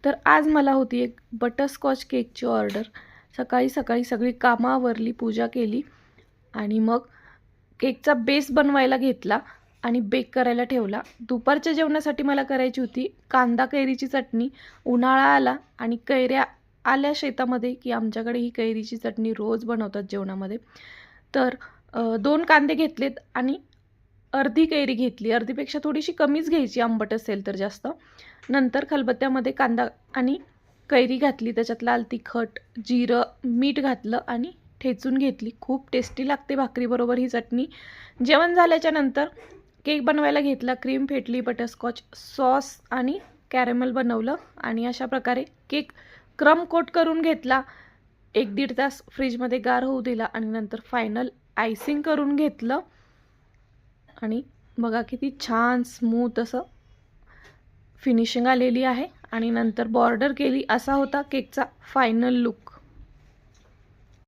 तर आज मला होती एक बटरस्कॉच केकची ऑर्डर। सकाळी सकाळी सगळी कामं आवरली, पूजा केली आणि मग केकचा बेस बनवायला घेतला आणि बेक करायला ठेवला। दुपारच्या जेवणासाठी मला करायची होती कांदा कैरीची चटणी। उन्हाळा आला आणि कैऱ्या आल्या शेतामध्ये की आमच्याकडे ही कैरीची चटणी रोज बनवतात जेवणामध्ये। तर 2 कांदे घेतलेत आणि अर्धी कैरी घेतली, अर्धीपेक्षा थोडीशी कमीच घ्यायची आंबट असेल तर जास्त। नंतर खलबत्त्यामध्ये कांदा आणि कैरी घातली, त्याच्यात लाल तिखट, जिरं, मीठ घातलं आणि ठेचून घेतली। खूप टेस्टी लागते भाकरीबरोबर ही चटणी। जेवण झाल्याच्या नंतर केक बनवायला घेतला, क्रीम फेटली, बटरस्कॉच सॉस आणि कॅरेमल बनवलं आणि अशा प्रकारे केक क्रम कोट करून घेतला। 1-1.5 तास फ्रीजमध्ये गार होऊ दिला आणि नंतर फायनल आयसिंग करून घेतलं आणि बघा किती छान स्मूथ असं फिनिशिंग आलेली आहे आणि नंतर बॉर्डर केली। असा होता केकचा फायनल लुक।